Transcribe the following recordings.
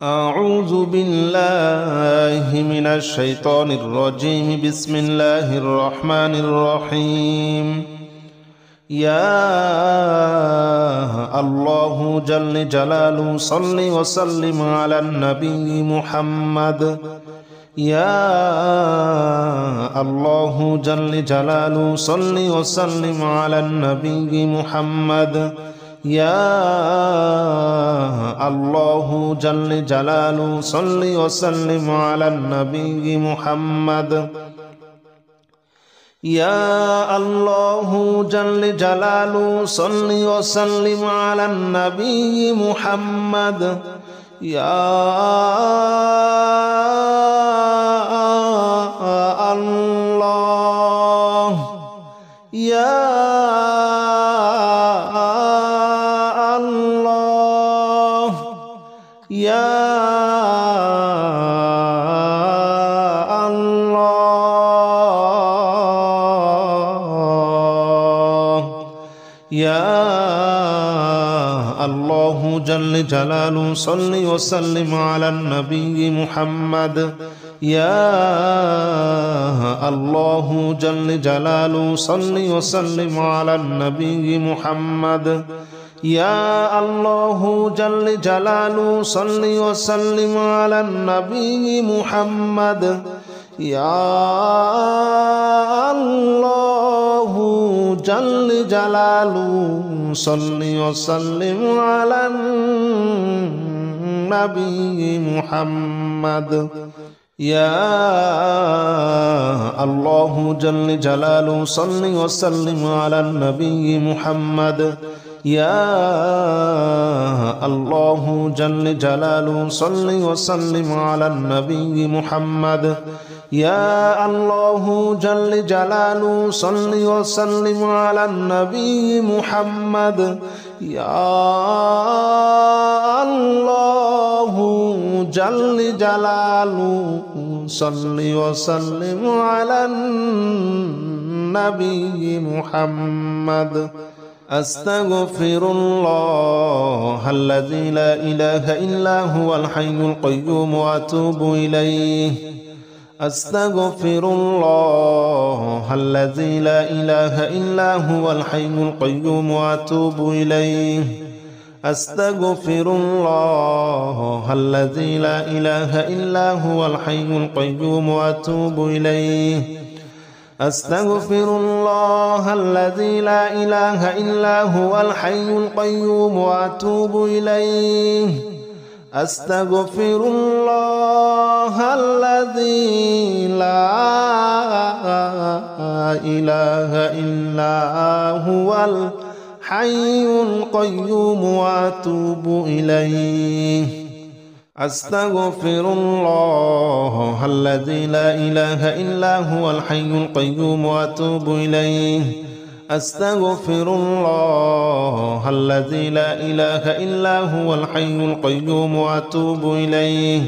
أعوذ بالله من الشيطان الرجيم. بسم الله الرحمن الرحيم. يا الله جل جلاله صل وسلم على النبي محمد. يا الله جل جلاله صل وسلم على النبي محمد. يا الله جل جلاله صل وسلم على النبي محمد. يا الله جل جلاله صل وسلم على النبي محمد. يا الله يا يا الله يا الله جل جلاله صل وسلم على النبي محمد. يا الله جل جلاله صل وسلم على النبي محمد. يا الله جل جلاله صل وسلم على النبي محمد. يا الله جل جلاله صل وسلم على النبي محمد. يا الله جل جلاله صل وسلم على النبي محمد. يا الله جل جلاله صل وسلم على النبي محمد. يا الله جل جلاله صل وسلم على النبي محمد. يا الله جل جلاله صل وسلم على النبي محمد. أستغفر الله الذي لا إله إلا هو الحي القيوم وأتوب إليه. أستغفر الله الذي لا إله إلا هو الحي القيوم وأتوب إليه. أستغفر الله الذي لا إله إلا هو الحي القيوم وأتوب إليه. أستغفر الله الذي لا إله إلا هو الحي القيوم وأتوب إليه. أستغفر الله الذي لا إله إلا هو الحي القيوم وأتوب إليه. أستغفر الله الذي لا إله إلا هو الحي القيوم وأتوب إليه. أستغفر الله الذي لا إله إلا هو الحي القيوم وأتوب إليه.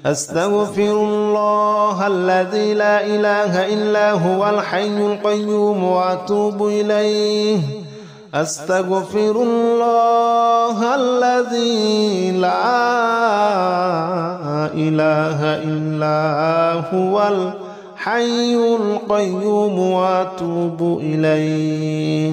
أستغفر الله الذي لا إله إلا هو الحي القيوم وأتوب إليه. أستغفر الله الذي لا إله إلا هو الحي القيوم وأتوب إليه.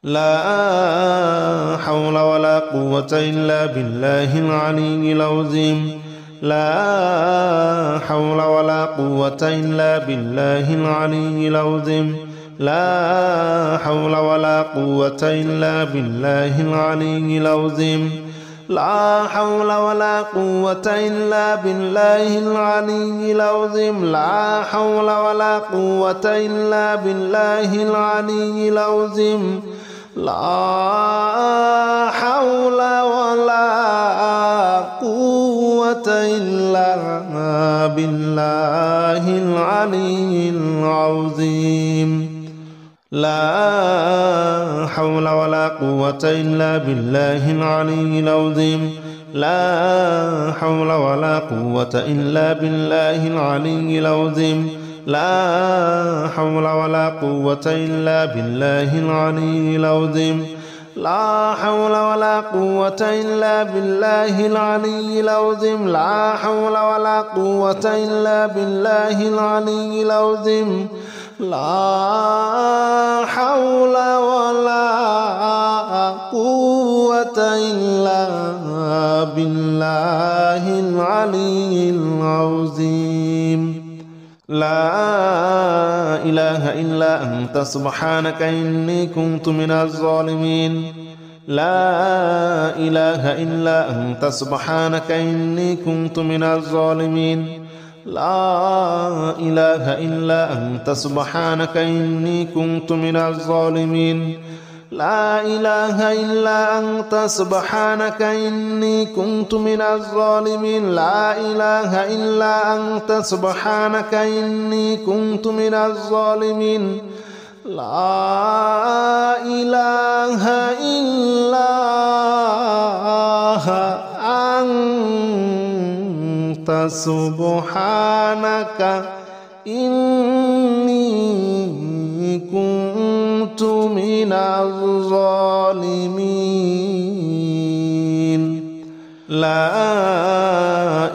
لا حول ولا قوة إلا بالله العلي العظيم. لا حول ولا قوة إلا بالله العلي العظيم. لا حول ولا قوة إلا بالله العلي العظيم. لا حول ولا قوة إلا بالله العلي العظيم. لا حول ولا قوة إلا بالله العلي العظيم. لا حول ولا قوة إلا بالله العلي العظيم. لا حول ولا قوة إلا بالله العلي العظيم. لا حول ولا قوة إلا بالله العلي العظيم. لا حول ولا قوة إلا بالله العلي العظيم. لا حول ولا قوة إلا بالله العلي العظيم لا حول ولا قوة إلا بالله العلي العظيم لا حول ولا قوة إلا بالله العلي العظيم لا إله إلا أنت سبحانك إني كنت من الظالمين لا إله إلا أنت سبحانك إني كنت من الظالمين لا إله إلا أنت سبحانك إني كنت من الظالمين لا إله إلا أنت سبحانك إني كنت من الظالمين لا إله إلا أنت سبحانك إني كنت من الظالمين لا إله إلا أنت سبحانك إني كنت من الظالمين لا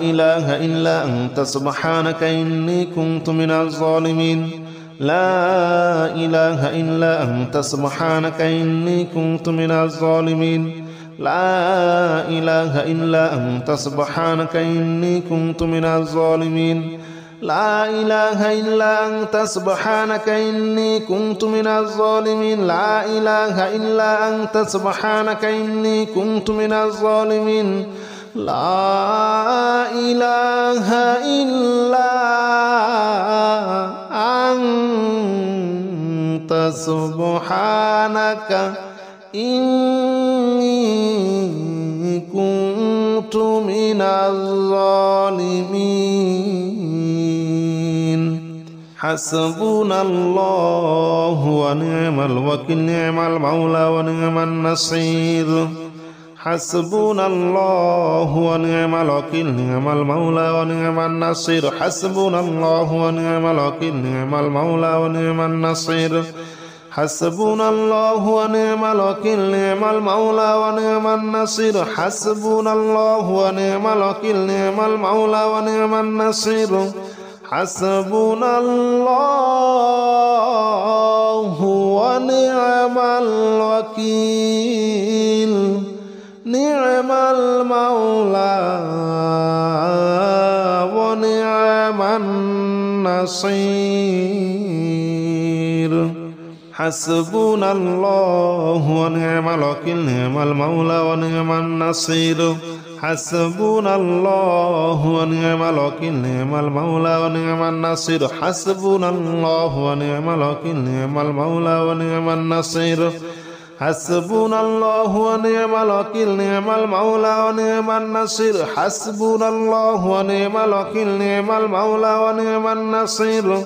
إله إلا أنت سبحانك إني كنت من الظالمين لا إله إلا أنت سبحانك إني كنت من الظالمين لا إله إلا أنت سبحانك إني كنت من الظالمين لا إله إلا أنت سبحانك إني كنت من الظالمين لا إله إلا أنت سبحانك إني كنت من الظالمين لا إله إلا أنت سبحانك إني كنت من الظالمين حسبنا الله ونعم الوكيل نعم المولى ونعم النصير حسبنا الله ونعم الوكيل نعم المولى ونعم النصير حسبنا الله ونعم الوكيل نعم المولى ونعم النصير حسبنا الله ونعم الوكيل نعم المولى ونعم النصير حسبنا الله ونعم الوكيل نعم المولى ونعم النصير حسبنا الله ونعم الوكيل نعم المولى ونعم النصير حسبنا الله ونعم الوكيل نعم المولى ونعم النصير حسبنا الله ونعم الوكيل نعم المولى ونعم النصير حسبنا الله ونعم الوكيل نعم المولى ونعم النصير حسبنا الله ونعم الوكيل نعم المولى ونعم النصير حسبنا الله ونعم الوكيل نعم المولى ونعم النصير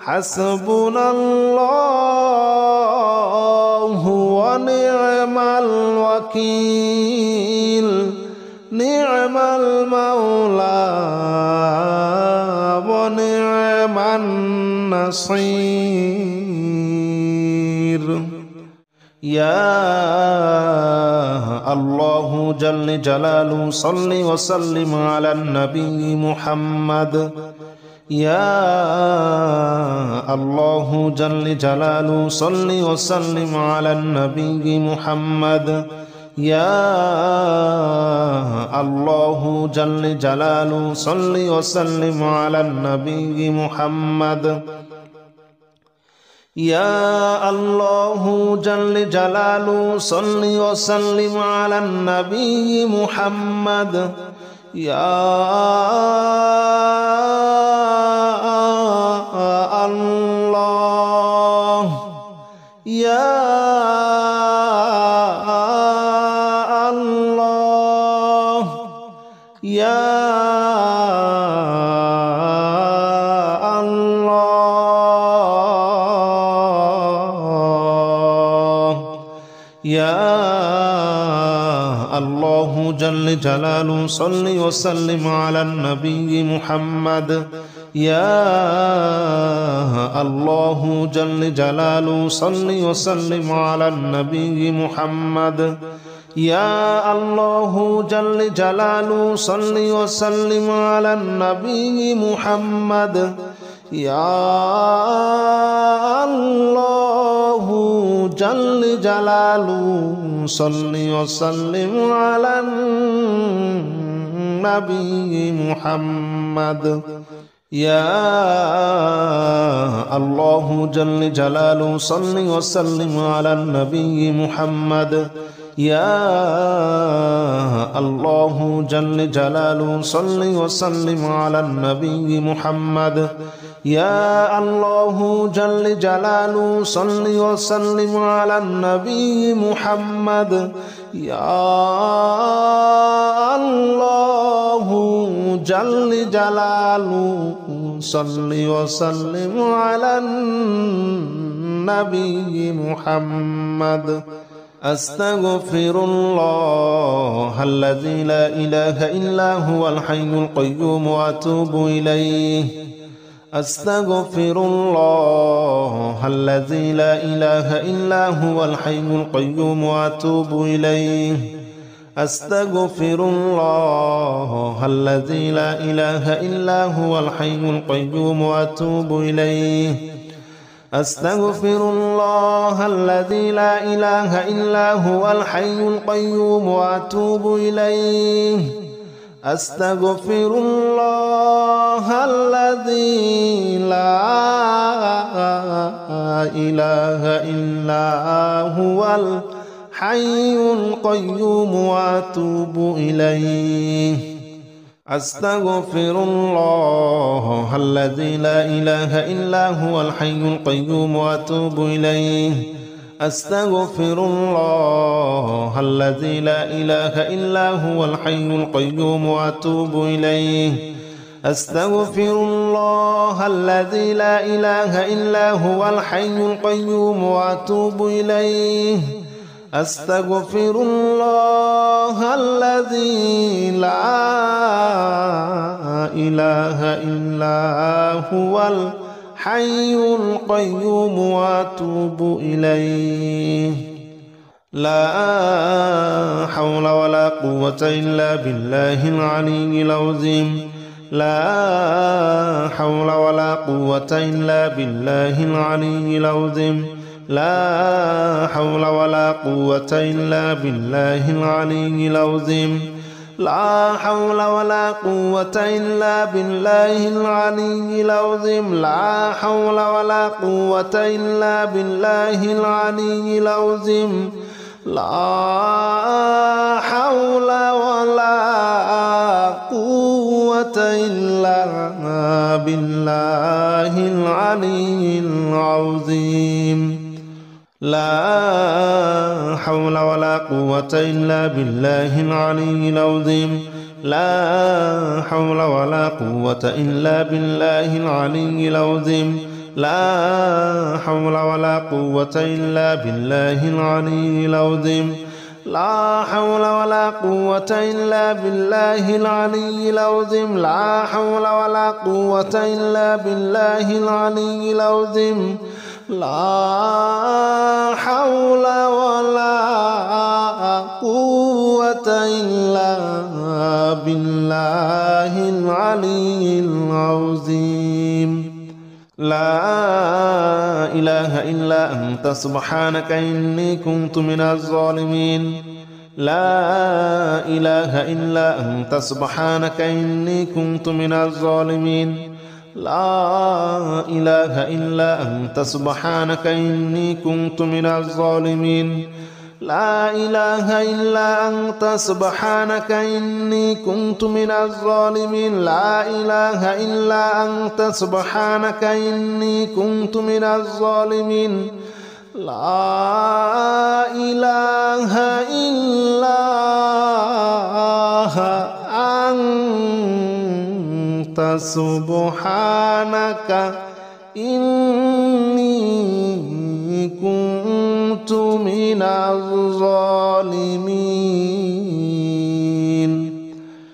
حسبنا الله ونعم الوكيل نعم المولى ونعم النصير يا الله جل جلاله صل وسلم على النبي محمد يا الله جل جلاله صل وسلم على النبي محمد يا الله جل جلاله صل وسلم على النبي محمد يا الله جل جلاله صل وسلم على النبي محمد يا الله يا الله يا يا الله جل جلاله صل وسلم على النبي محمد يا الله جل جلاله صل وسلم على النبي محمد يا الله جل جلاله صل وسلم على النبي محمد يا الله جل جلاله صل وسلم على النبي محمد يا الله جل جلاله صل وسلم على النبي محمد يا الله جل جلاله صل وسلم على النبي محمد يا الله جل جلاله صل وسلم على النبي محمد يا الله جل جلاله صل وسلم على النبي محمد أستغفر الله الذي لا إله إلا هو الحي القيوم وأتوب إليه أستغفر الله الذي لا إله إلا هو الحي القيوم وأتوب إليه أستغفر الله الذي لا إله إلا هو الحي القيوم وأتوب إليه أستغفر الله الذي لا إله إلا هو الحي القيوم وأتوب إليه أستغفر الله الذي لا إله إلا هو الحي القيوم وأتوب إليه أستغفر الله الذي لا إله إلا هو الحي القيوم وأتوب إليه أستغفر الله الذي لا إله إلا هو الحي القيوم وأتوب إليه أستغفر الله الذي لا إله إلا هو الحي القيوم وأتوب إليه أستغفر الله الذي لا إله إلا هو الحي القيوم وأتوب إليه لا حول ولا قوة إلا بالله العلي العظيم لا حول ولا قوة إلا بالله العلي العظيم لا حول ولا قوة إلا بالله العلي العظيم لا حول ولا قوة إلا بالله العلي العظيم لا حول ولا قوة إلا بالله العلي العظيم لا حول ولا قوة إلا بالله العلي العظيم لا حول ولا قوة إلا بالله العلي العظيم لا حول ولا قوة إلا بالله العلي العظيم لا حول ولا قوة إلا بالله العلي العظيم لا حول ولا قوة إلا بالله العلي العظيم لا حول ولا قوة إلا بالله العلي العظيم لا حول ولا قوة إلا بالله العلي العظيم لا إله إلا أنت سبحانك إني كنت من الظالمين لا إله إلا أنت سبحانك إني كنت من الظالمين لا إله إلا أنت سبحانك إني كنت من الظالمين لا إله إلا أنت سبحانك إني كنت من الظالمين لا إله إلا أنت سبحانك إني كنت من الظالمين لا إله إلا أنت سبحانك إني كنت من الظالمين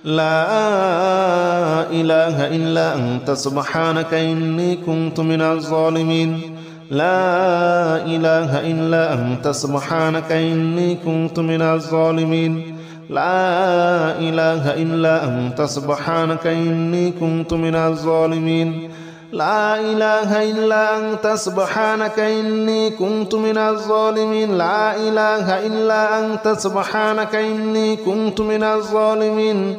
لا إله إلا أنت سبحانك إني كنت من الظالمين لا إله إلا أنت سبحانك إني كنت من الظالمين لا إله إلا أنت سبحانك إني كنت من الظالمين لا إله إلا أنت سبحانك إني كنت من الظالمين لا إله إلا أنت سبحانك إني كنت من الظالمين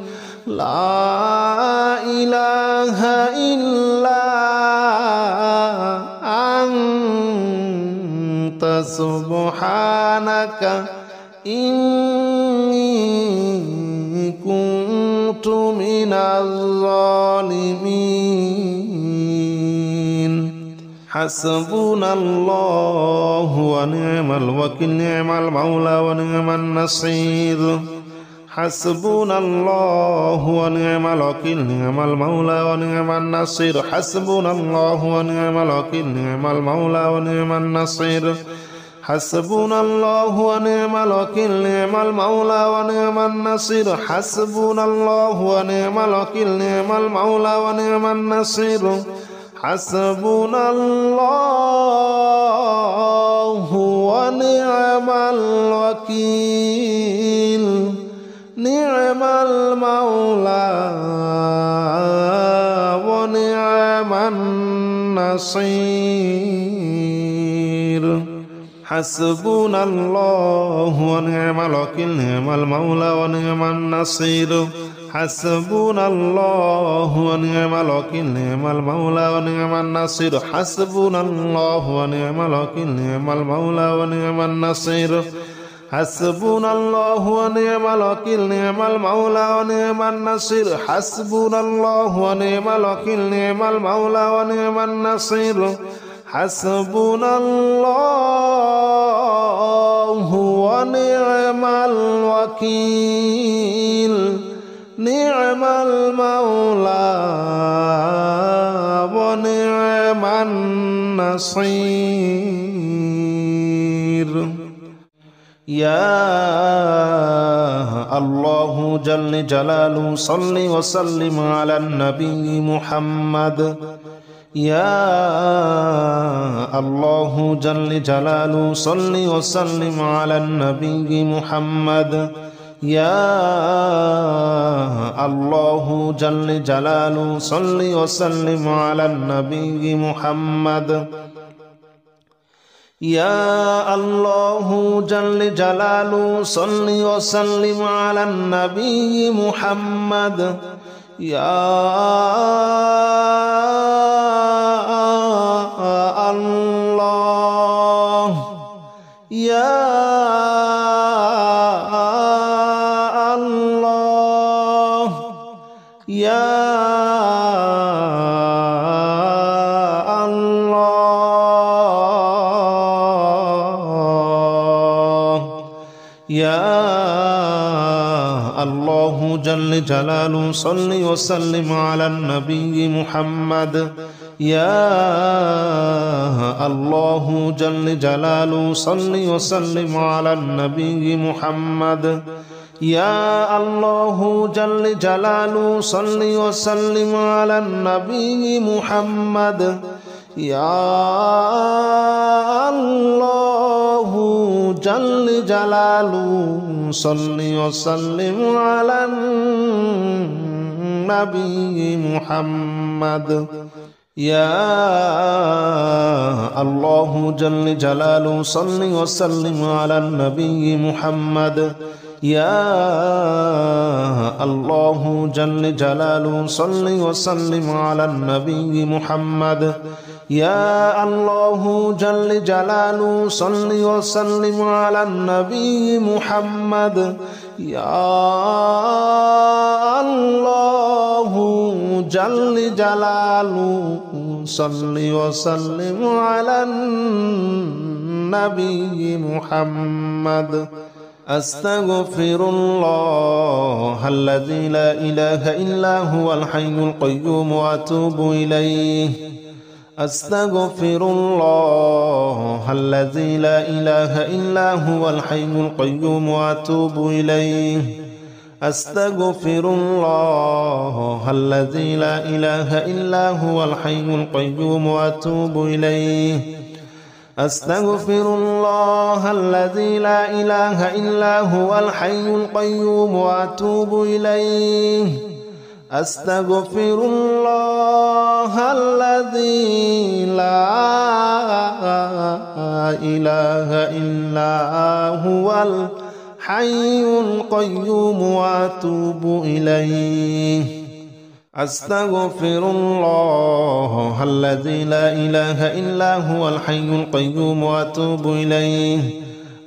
لا إله إلا أنت سبحانك إني كنت من الظالمين حسبنا الله ونعم الوكيل نعم المولى ونعم النصير حسبنا الله ونعم الوكيل نعم المولى ونعم النصير حسبنا الله ونعم الوكيل نعم المولى ونعم النصير حسبنا الله ونعم الوكيل نعم المولى ونعم النصير حسبنا الله ونعم الوكيل نعم المولى ونعم النصير حسبنا الله ونعم الوكيل نعم المولى ونعم النصير حسبنا الله ونعم الوكيل نعم المولى ونعم النصير حسبنا الله ونعم الوكيل نعم المولى ونعم النصير حسبنا الله ونعم الوكيل نعم المولى ونعم النصير حسبنا الله ونعم الوكيل نعم المولى ونعم النصير حسبنا الله ونعم الوكيل نعم المولى ونعم النصير حسبنا الله ونعم الوكيل نعم المولى ونعم النصير يا الله جل جلاله صل وسلم على النبي محمد يا الله جل جلاله صل وسلم على النبي محمد يا الله جل جلاله صل وسلم على النبي محمد يا الله جل جلاله صل وسلم على النبي محمد يا الله يا الله يا يا الله جل جلاله صل وسلم على النبي محمد يا الله جل جلاله صل وسلم على النبي محمد يا الله جل جلاله صل وسلم على النبي محمد يا الله جل جلاله صل وسلم على النبي محمد يا الله جل جلاله صل وسلم على النبي محمد يا الله جل جلاله صل وسلم على النبي محمد يا الله جل جلاله صل وسلم على النبي محمد يا الله جل جلاله صل وسلم على النبي محمد أستغفر الله الذي لا إله إلا هو الحي القيوم وأتوب إليه أستغفر الله الذي لا إله إلا هو الحي القيوم وأتوب إليه أستغفر الله الذي لا إله إلا هو الحي القيوم وأتوب إليه أستغفر الله الذي لا إله إلا هو الحي القيوم وأتوب إليه أستغفر الله الذي لا إله إلا هو الحي القيوم وأتوب إليه أستغفر الله الذي لا إله إلا هو الحي القيوم وأتوب إليه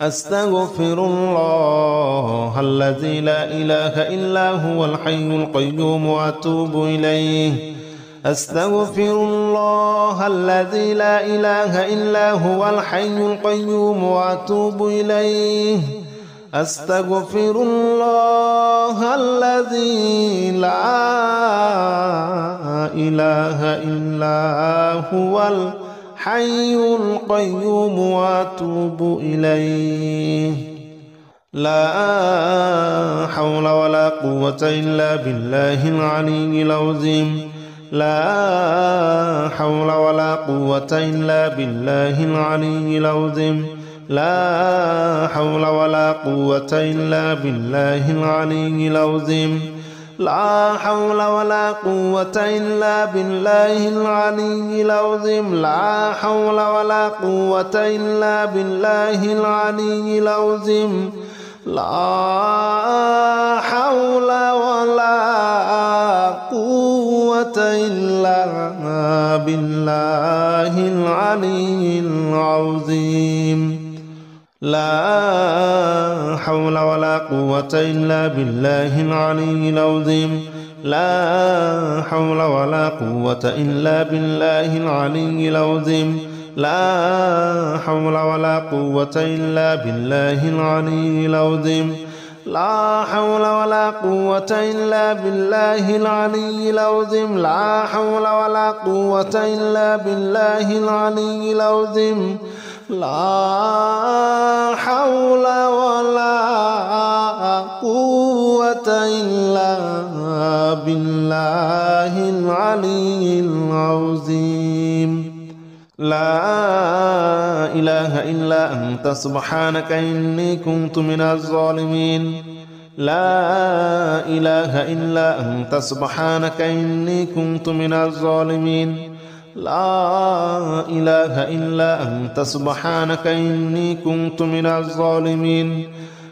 أستغفر الله الذي لا إله إلا هو الحي القيوم وأتوب إليه أستغفر الله الذي لا إله إلا هو الحي القيوم وأتوب إليه أستغفر الله الذي لا إله إلا هو الحي القيوم وأتوب إليه لا حول ولا قوة إلا بالله العلي العظيم لا حول ولا قوة إلا بالله العلي العظيم لا حول ولا قوة إلا بالله العلي العظيم لا حول ولا قوة إلا بالله العلي العظيم لا حول ولا قوة إلا بالله العلي العظيم لا حول ولا قوة إلا بالله العلي العظيم لا حول ولا قوة إلا بالله العلي العظيم لا حول ولا قوة إلا بالله العلي العظيم لا حول ولا قوة إلا بالله العلي العظيم لا حول ولا قوة إلا بالله العلي العظيم لا حول ولا قوة إلا بالله العلي العظيم لا حول ولا قوة إلا بالله العلي العظيم لا إله إلا أنت سبحانك إني كنت من الظالمين لا إله إلا أنت سبحانك إني كنت من الظالمين لا إله إلا أنت سبحانك إني كنت من الظالمين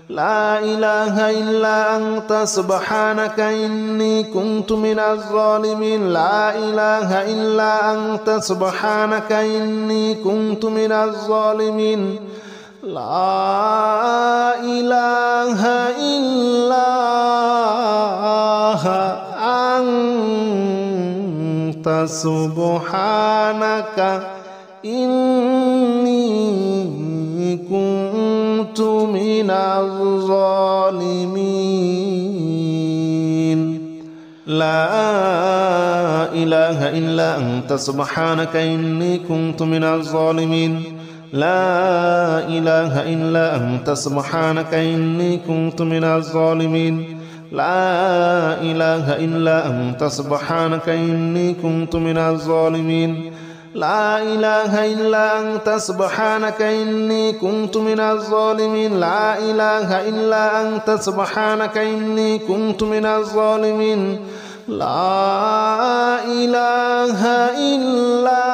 لا إله إلا أنت سبحانك إني كنت من الظالمين لا إله إلا أنت سبحانك إني كنت من الظالمين لا إله إلا أنت سبحانك إني كنت من الظالمين لا إله إلا أنت سبحانك إني كنت من الظالمين لا إله إلا أنت سبحانك إني كنت من الظالمين لا إله إلا أنت سبحانك إني كنت من الظالمين لا إله إلا أنت سبحانك إني كنت من الظالمين لا إله إلا أنت سبحانك إني كنت من الظالمين لا إله إلا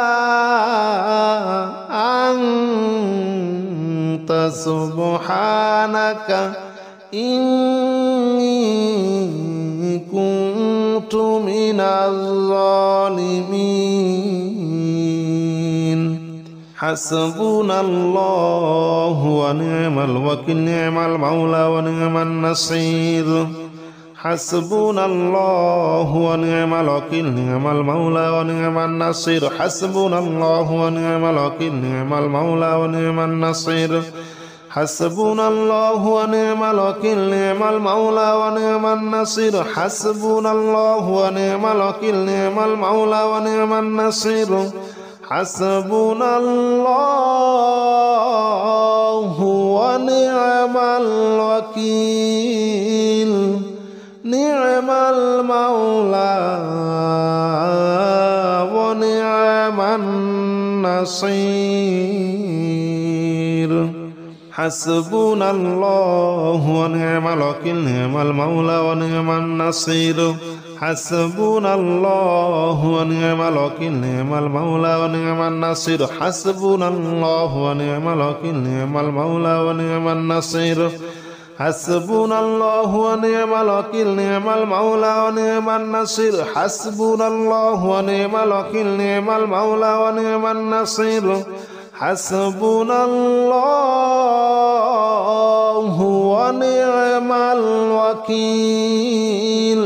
أنت سبحانك إني كنت من الظالمين حسبنا الله ونعم الوكيل نعم المولى ونعم النصير حسبنا الله ونعم الوكيل نعم المولى ونعم النصير حسبنا الله ونعم الوكيل نعم المولى ونعم النصير حسبنا الله ونعم الوكيل نعم المولى ونعم النصير حسبنا الله ونعم الوكيل نعم المولى ونعم النصير حسبنا الله ونعم الوكيل نعم المولى ونعم النصير حسبنا الله ونعم الوكيل نعم المولى ونعم النصير حسبنا الله ونعم الوكيل نعم المولى ونعم النصير حسبنا الله ونعم الوكيل نعم المولى ونعم النصير حسبنا الله ونعم الوكيل نعم المولى ونعم النصير حسبنا الله ونعم الوكيل نعم المولى ونعم النصير حسبنا الله ونعم الوكيل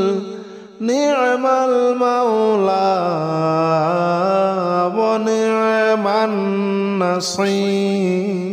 نعم المولى ونعم النصير